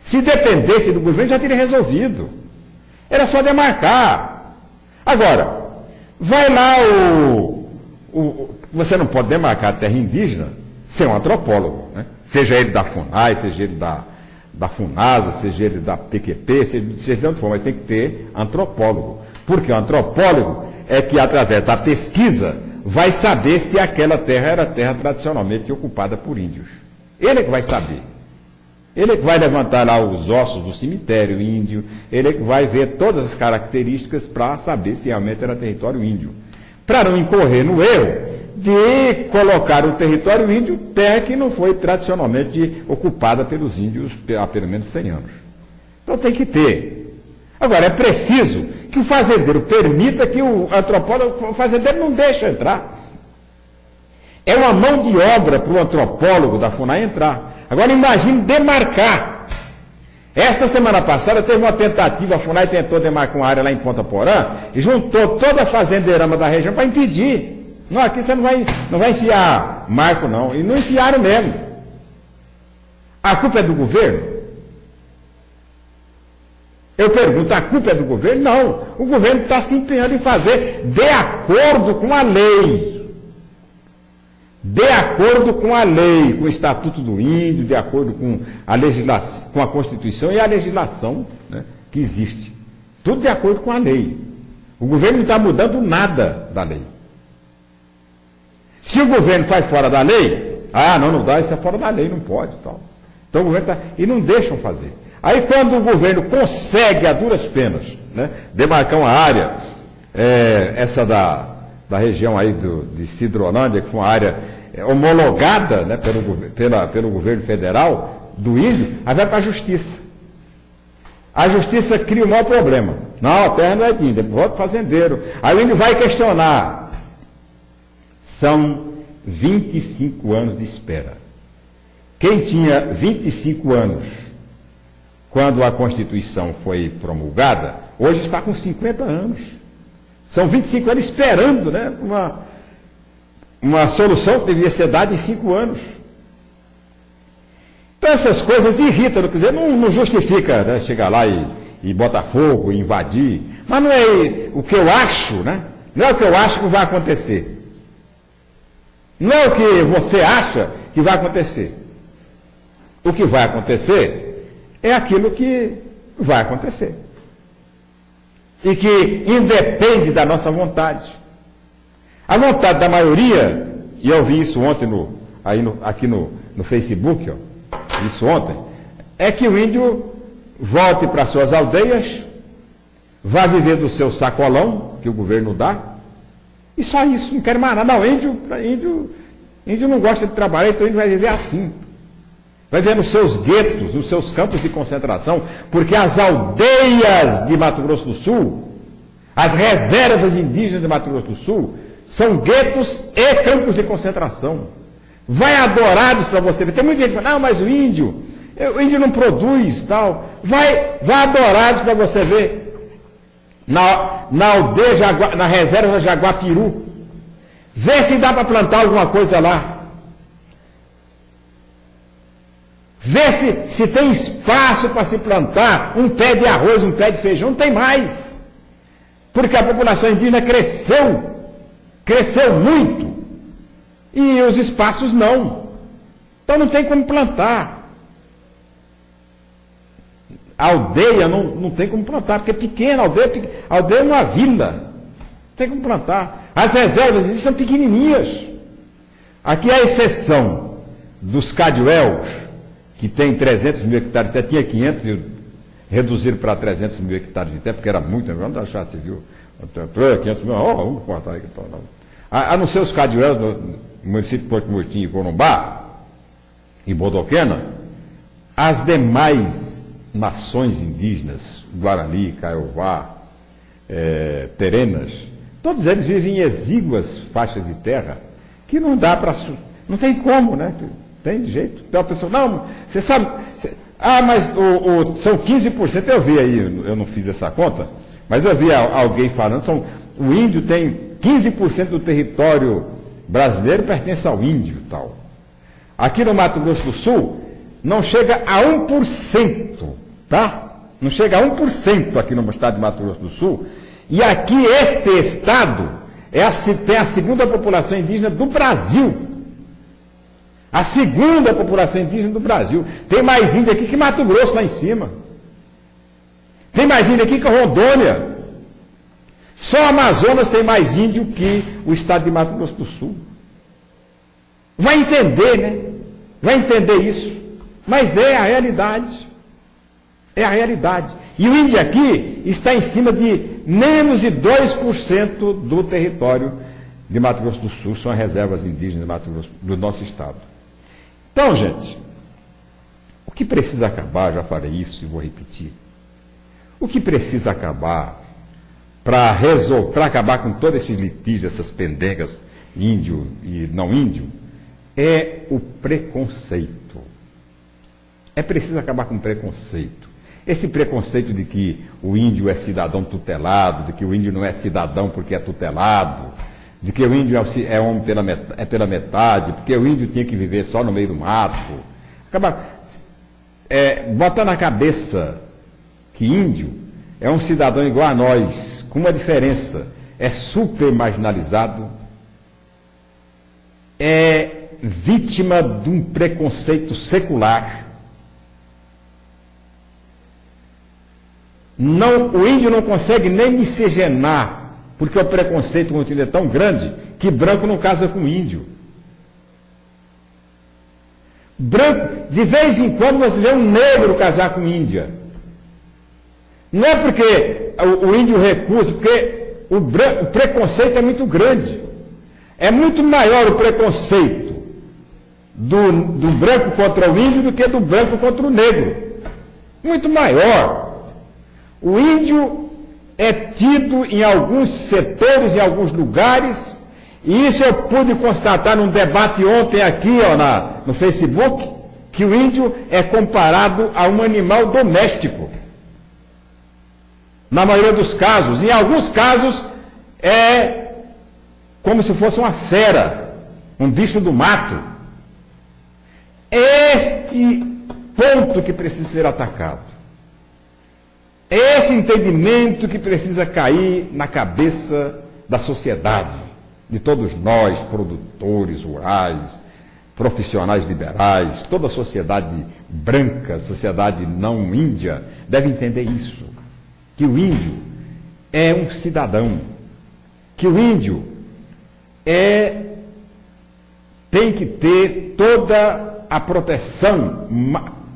Se dependesse do governo, já teria resolvido. Era só demarcar. Agora, vai lá você não pode demarcar a terra indígena sem um antropólogo, né? Seja ele da FUNAI, seja ele da FUNASA, seja ele da PQP, seja de onde for, mas tem que ter antropólogo. Porque o antropólogo é que, através da pesquisa, vai saber se aquela terra era terra tradicionalmente ocupada por índios. Ele é que vai saber. Ele é que vai levantar lá os ossos do cemitério índio, ele é que vai ver todas as características para saber se realmente era território índio. Para não incorrer no erro de colocar o território índio terra que não foi tradicionalmente ocupada pelos índios há pelo menos 100 anos. Então tem que ter. Agora, é preciso que o fazendeiro permita que o antropólogo, o fazendeiro não deixa entrar. É uma mão de obra para o antropólogo da FUNAI entrar. Agora imagine demarcar. Esta semana passada teve uma tentativa, a FUNAI tentou demarcar uma área lá em Ponta Porã e juntou toda a fazendeirama da região para impedir. Não, aqui você não vai enfiar marco não. E não enfiaram mesmo. A culpa é do governo? Eu pergunto, a culpa é do governo? Não. O governo está se empenhando em fazer de acordo com a lei. De acordo com a lei, com o Estatuto do Índio, de acordo com a legislação, com a Constituição e a legislação, né, que existe. Tudo de acordo com a lei. O governo não está mudando nada da lei. Se o governo faz fora da lei, não dá, isso é fora da lei, não pode. Tal. Então o governo está. E não deixam fazer. Aí quando o governo consegue, a duras penas, né, demarcar uma área, essa da região aí de Cidrolândia, que foi uma área homologada, né, pelo governo federal do índio, aí vai para a justiça. A justiça cria o maior problema. Não, a terra não é de índio, volta fazendeiro. Aí o índio vai questionar. São 25 anos de espera. Quem tinha 25 anos quando a Constituição foi promulgada, hoje está com 50 anos. São 25 anos esperando, né, uma solução que devia ser dada em 5 anos. Então essas coisas irritam, quer dizer, não justifica, né, chegar lá e botar fogo, e invadir. Mas não é o que eu acho, né? Não é o que eu acho que vai acontecer. Não é o que você acha que vai acontecer. O que vai acontecer é aquilo que vai acontecer. E que independe da nossa vontade. A vontade da maioria, e eu vi isso ontem aqui no Facebook, isso ontem, é que o índio volte para suas aldeias, vá viver do seu sacolão, que o governo dá, e só isso, não quer mais nada. Não, índio não gosta de trabalhar, então o índio vai viver assim. Vai viver nos seus guetos, nos seus campos de concentração, porque as aldeias de Mato Grosso do Sul, as reservas indígenas de Mato Grosso do Sul, são guetos e campos de concentração. Vai adorados para você ver. Tem muita gente que fala, não, mas o índio não produz, tal. Vai adorados para você ver. Na aldeia, na reserva Jaguapiru. Vê se dá para plantar alguma coisa lá. Vê se tem espaço para se plantar um pé de arroz, um pé de feijão. Não tem mais. Porque a população indígena cresceu muito. E os espaços não. Então não tem como plantar. A aldeia não tem como plantar, porque é pequena, a aldeia é uma vila. Não tem como plantar. As reservas indígenas são pequenininhas. Aqui a exceção dos Cadiuels, que tem 300 mil hectares, até tinha 500 e reduziram para 300 mil hectares, até porque era muito, vamos achar, você viu? 500 mil, vamos cortar aí. A não ser os Cadiuels, no município de Porto Murtinho e Corumbá, em Bodoquena, as demais nações indígenas, Guarani, Kaiowá, Terenas, todos eles vivem em exíguas faixas de terra, que não dá para... Não tem como, né? Tem de jeito. Então a pessoa, não, você sabe... mas são 15%, eu vi aí, eu não fiz essa conta, mas eu vi alguém falando, o índio tem 15% do território brasileiro pertence ao índio, tal. Aqui no Mato Grosso do Sul, não chega a 1%, tá? Não chega a 1% aqui no estado de Mato Grosso do Sul. E aqui, este estado, tem a segunda população indígena do Brasil. A segunda população indígena do Brasil. Tem mais índio aqui que Mato Grosso, lá em cima. Tem mais índio aqui que Rondônia. Só o Amazonas tem mais índio que o estado de Mato Grosso do Sul. Vai entender, né? Vai entender isso. Mas é a realidade. É a realidade. E o índio aqui está em cima de menos de 2% do território de Mato Grosso do Sul, são as reservas indígenas de Mato Grosso, do nosso estado. Então, gente, o que precisa acabar, já falei isso e vou repetir, o que precisa acabar para acabar com todos esses litígios, essas pendengas, índio e não índio, é o preconceito. É preciso acabar com o preconceito. Esse preconceito de que o índio é cidadão tutelado, de que o índio não é cidadão porque é tutelado, de que o índio é homem pela metade, porque o índio tinha que viver só no meio do mato. Botar na cabeça que índio é um cidadão igual a nós, com uma diferença, é super marginalizado, é vítima de um preconceito secular. Não, o índio não consegue nem miscigenar, porque o preconceito contra ele é tão grande que branco não casa com índio. Branco, de vez em quando você vê um negro casar com índia. Não é porque o índio recusa, porque o preconceito é muito grande. É muito maior o preconceito do branco contra o índio do que do branco contra o negro. Muito maior. O índio é tido em alguns setores, em alguns lugares, e isso eu pude constatar num debate ontem aqui no Facebook, que o índio é comparado a um animal doméstico. Na maioria dos casos. Em alguns casos é como se fosse uma fera, um bicho do mato. Este ponto que precisa ser atacado. Esse entendimento que precisa cair na cabeça da sociedade, de todos nós, produtores rurais, profissionais liberais, toda a sociedade branca, sociedade não índia, deve entender isso, que o índio é um cidadão, que o índio tem que ter toda a proteção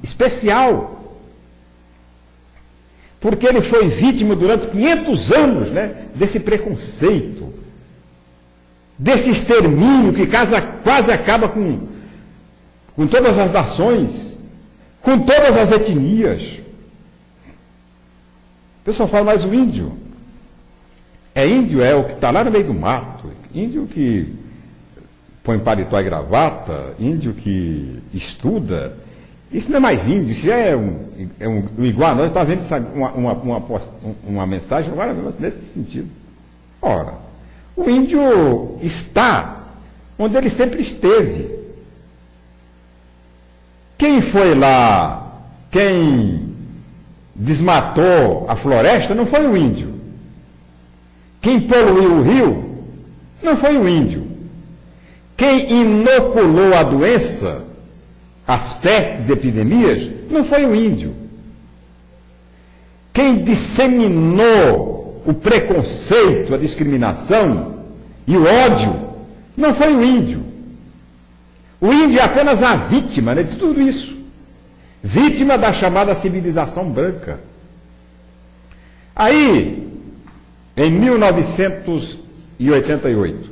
especial, porque ele foi vítima durante 500 anos, né, desse preconceito, desse extermínio que quase acaba com todas as nações, com todas as etnias. O pessoal fala, mas o índio é o que está lá no meio do mato, índio que põe paletó e gravata, índio que estuda. Isso não é mais índio, isso já é um igual a nós. Está vendo uma mensagem agora nesse sentido. Ora, o índio está onde ele sempre esteve. Quem foi lá, quem desmatou a floresta, não foi o índio. Quem poluiu o rio, não foi o índio. Quem inoculou a doença, as pestes e epidemias, não foi o índio. Quem disseminou o preconceito, a discriminação e o ódio, não foi o índio. O índio é apenas a vítima, né, de tudo isso. Vítima da chamada civilização branca. Aí, em 1988,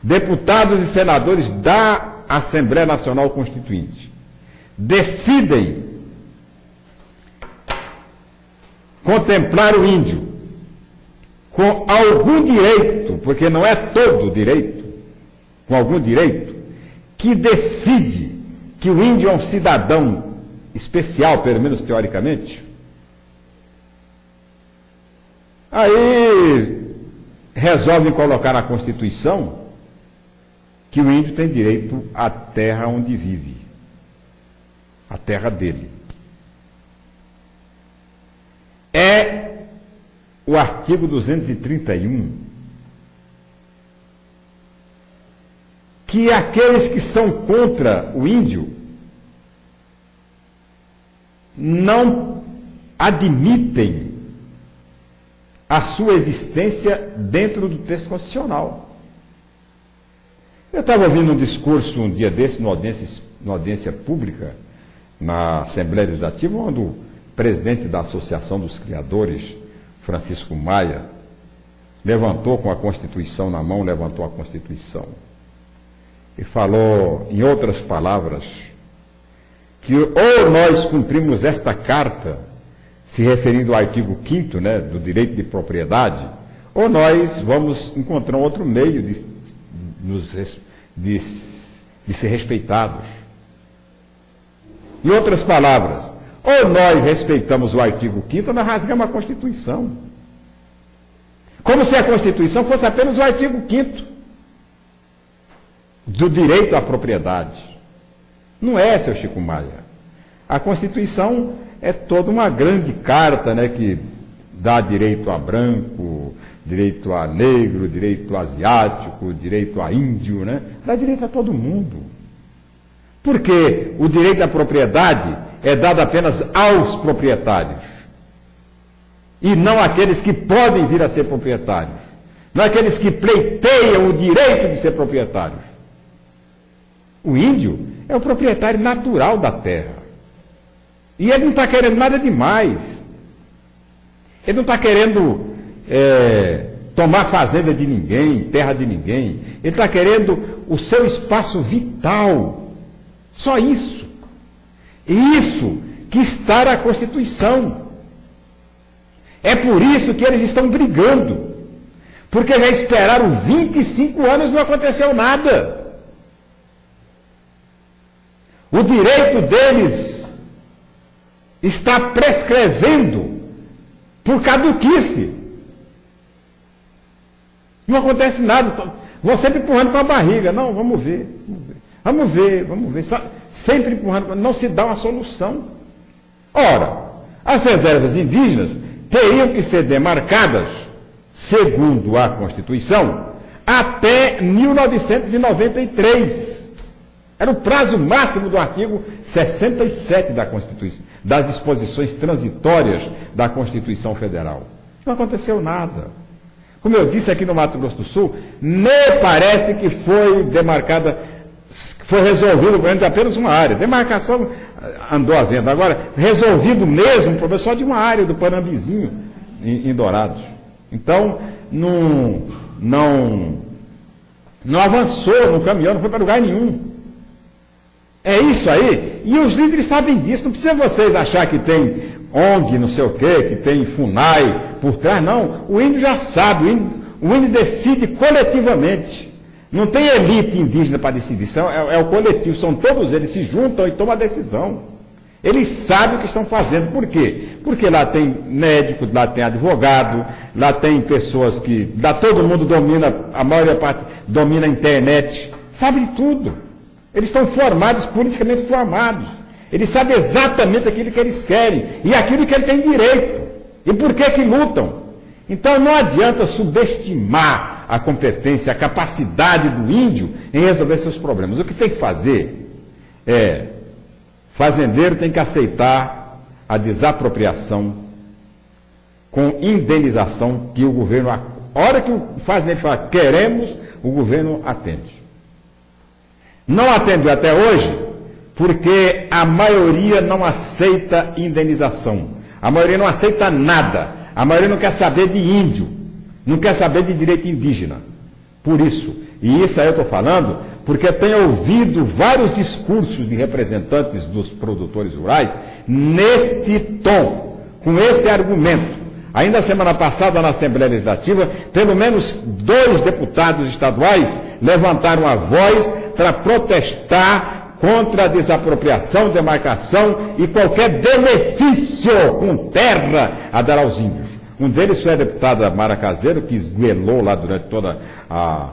deputados e senadores da Assembleia Nacional Constituinte decidem contemplar o índio com algum direito, porque não é todo direito, com algum direito, que decide que o índio é um cidadão especial, pelo menos teoricamente. Aí resolvem colocar na Constituição que o índio tem direito à terra onde vive, a terra dele. É o artigo 231, que aqueles que são contra o índio não admitem a sua existência dentro do texto constitucional. Eu estava ouvindo um discurso um dia desse, numa audiência pública, na Assembleia Legislativa, onde o presidente da Associação dos Criadores, Francisco Maia, levantou com a Constituição na mão, levantou a Constituição e falou, em outras palavras, que ou nós cumprimos esta carta, se referindo ao artigo 5º, né, do direito de propriedade, ou nós vamos encontrar um outro meio de ser respeitados. Em outras palavras, ou nós respeitamos o artigo 5º ou nós rasgamos a Constituição. Como se a Constituição fosse apenas o artigo 5º do direito à propriedade. Não é, seu Chico Maia. A Constituição é toda uma grande carta, né, que dá direito a branco, direito a negro, direito a asiático, direito a índio, né? Dá direito a todo mundo. Porque o direito à propriedade é dado apenas aos proprietários. E não àqueles que podem vir a ser proprietários. Não àqueles que pleiteiam o direito de ser proprietários. O índio é o proprietário natural da terra. E ele não está querendo nada demais. Ele não está querendo tomar fazenda de ninguém, terra de ninguém. Ele está querendo o seu espaço vital. Só isso. E isso que está na Constituição. É por isso que eles estão brigando. Porque já esperaram 25 anos e não aconteceu nada. O direito deles está prescrevendo por caduquice. Não acontece nada. Vão sempre empurrando com a barriga. Não, vamos ver. Vamos ver. Só, sempre empurrando. Não se dá uma solução. Ora, as reservas indígenas teriam que ser demarcadas, segundo a Constituição, até 1993. Era o prazo máximo do artigo 67 da Constituição, das disposições transitórias da Constituição Federal. Não aconteceu nada. Como eu disse aqui no Mato Grosso do Sul, nem parece que foi demarcada, foi resolvido o problema de apenas uma área. Demarcação andou havendo. Agora, resolvido mesmo o problema só de uma área, do Panambizinho, em Dourados. Então, não avançou, não caminhou, não foi para lugar nenhum. É isso aí. E os líderes sabem disso. Não precisa vocês achar que tem ONG, não sei o quê, que tem FUNAI por trás. Não. O índio já sabe. O índio decide coletivamente. Não tem elite indígena para decidir. É o coletivo. São todos eles se juntam e tomam a decisão. Eles sabem o que estão fazendo. Por quê? Porque lá tem médico, lá tem advogado, lá tem pessoas que... Lá todo mundo domina, a maior parte domina a internet. Sabe de tudo. Eles estão formados, politicamente formados. Eles sabem exatamente aquilo que eles querem e aquilo que eles têm direito. E por que lutam? Então não adianta subestimar a competência, a capacidade do índio em resolver seus problemas. O que tem que fazer é, fazendeiro tem que aceitar a desapropriação com indenização que o governo, a hora que o fazendeiro fala queremos, o governo atende. Não atendeu até hoje porque a maioria não aceita indenização. A maioria não aceita nada. A maioria não quer saber de índio. Não quer saber de direito indígena. Por isso. E isso aí eu estou falando porque tenho ouvido vários discursos de representantes dos produtores rurais neste tom, com este argumento. Ainda semana passada, na Assembleia Legislativa, pelo menos 2 deputados estaduais levantaram a voz para protestar contra a desapropriação, demarcação e qualquer benefício com terra a dar aos índios. Um deles foi a deputada Mara Caseiro, que esguelou lá durante toda a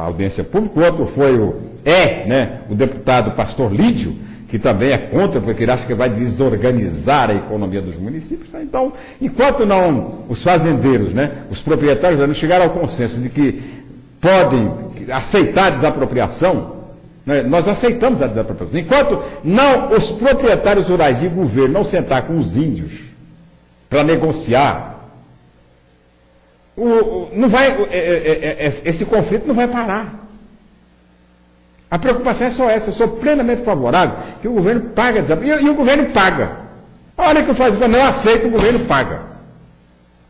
audiência pública. O outro foi o deputado Pastor Lídio, que também é contra, porque ele acha que vai desorganizar a economia dos municípios. Então, enquanto não os fazendeiros, os proprietários não chegaram ao consenso de que podem aceitar a desapropriação, nós aceitamos a desapropriação. Enquanto não os proprietários rurais e o governo não sentar com os índios para negociar, não vai, esse conflito não vai parar. A preocupação é só essa. Eu sou plenamente favorável que o governo pague e o governo paga. A hora que eu faço, não aceito, o governo paga.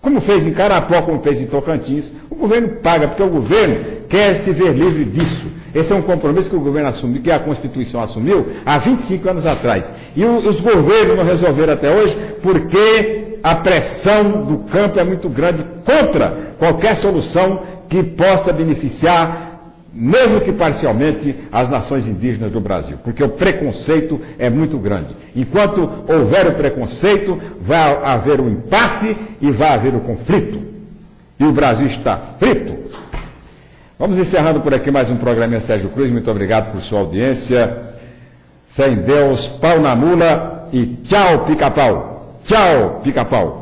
Como fez em Carapó, como fez em Tocantins, o governo paga, porque o governo quer se ver livre disso. Esse é um compromisso que o governo assumiu, que a Constituição assumiu há 25 anos atrás. E os governos não resolveram até hoje porque a pressão do campo é muito grande contra qualquer solução que possa beneficiar, mesmo que parcialmente, as nações indígenas do Brasil, porque o preconceito é muito grande. Enquanto houver o preconceito, vai haver um impasse e vai haver o conflito. E o Brasil está frito. Vamos encerrando por aqui mais um programinha Sérgio Cruz. Muito obrigado por sua audiência. Fé em Deus, pau na mula e tchau, pica-pau. Tchau, pica-pau.